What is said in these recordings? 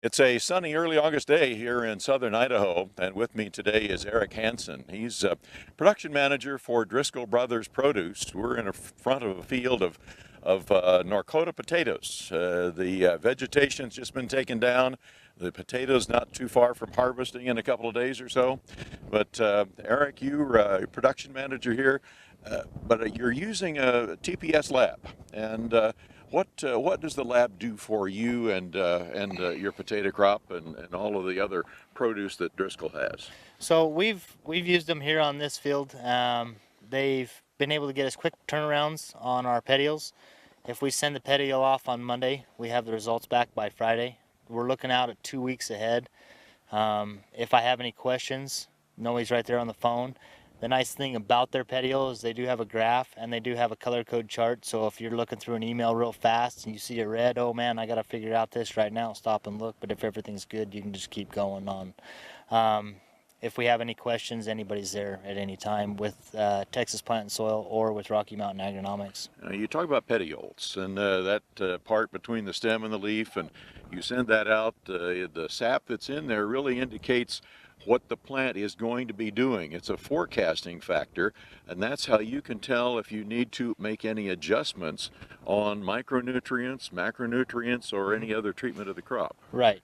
It's a sunny early August day here in southern Idaho, and with me today is Eric Hansen. He's a production manager for Driscoll Brothers Produce. We're in front of a field of Norcota potatoes. The vegetation's just been taken down. The potatoes not too far from harvesting in a couple of days or so. But Eric, you're a production manager here, but you're using a TPS Lab. And what does the lab do for you and your potato crop and all of the other produce that Driscoll has? So we've used them here on this field. They've been able to get us quick turnarounds on our petioles. If we send the petiole off on Monday, we have the results back by Friday. We're looking out at 2 weeks ahead. If I have any questions, nobody's right there on the phone. The nice thing about their petiole is they do have a graph and they do have a color code chart. So if you're looking through an email real fast and you see it red, oh man, I got to figure out this right now, stop and look. But if everything's good, you can just keep going on. If we have any questions, anybody's there at any time with Texas Plant and Soil or with Rocky Mountain Agronomics. You talk about petioles and that part between the stem and the leaf, and you send that out. The sap that's in there really indicates what the plant is going to be doing. It's a forecasting factor, and that's how you can tell if you need to make any adjustments on micronutrients, macronutrients, or any other treatment of the crop. Right.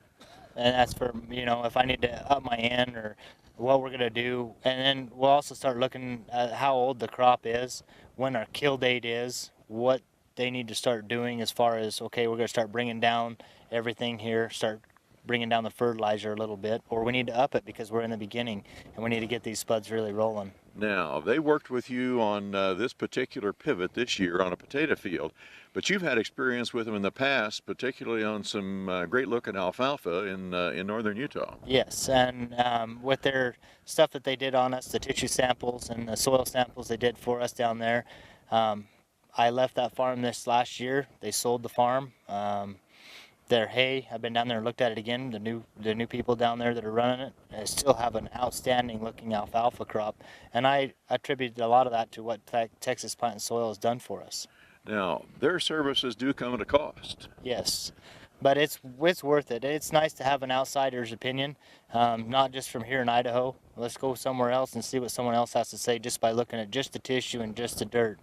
And that's for, if I need to up my N or what we're going to do. And then we'll also start looking at how old the crop is, when our kill date is, what they need to start doing as far as, okay, we're going to start bringing down everything here, start bringing down the fertilizer a little bit, or we need to up it because we're in the beginning and we need to get these spuds really rolling. Now, they worked with you on this particular pivot this year on a potato field, but you've had experience with them in the past, particularly on some great looking alfalfa in northern Utah. Yes, and with their stuff that they did on us, the tissue samples and the soil samples they did for us down there, I left that farm this last year. They sold the farm. Their hay, I've been down there and looked at it again. The new people down there that are running it still have an outstanding looking alfalfa crop, and I attribute a lot of that to what Texas Plant and Soil has done for us. Now, their services do come at a cost. Yes, but it's worth it. It's nice to have an outsider's opinion, not just from here in Idaho. Let's go somewhere else and see what someone else has to say just by looking at just the tissue and just the dirt,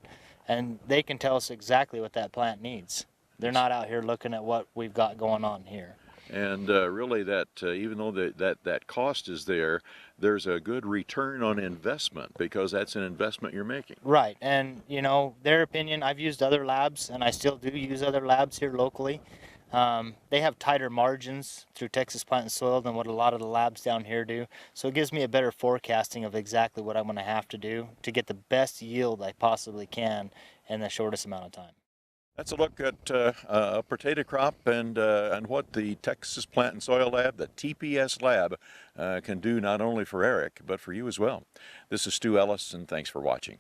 and they can tell us exactly what that plant needs. They're not out here looking at what we've got going on here. And really that, even though that cost is there, there's a good return on investment because that's an investment you're making. Right, and their opinion, I've used other labs and I still do use other labs here locally. They have tighter margins through Texas Plant and Soil than what a lot of the labs down here do. So it gives me a better forecasting of exactly what I'm going to have to do to get the best yield I possibly can in the shortest amount of time. That's a look at a potato crop and what the Texas Plant and Soil Lab, the TPS Lab, can do not only for Eric, but for you as well. This is Stu Ellis, and thanks for watching.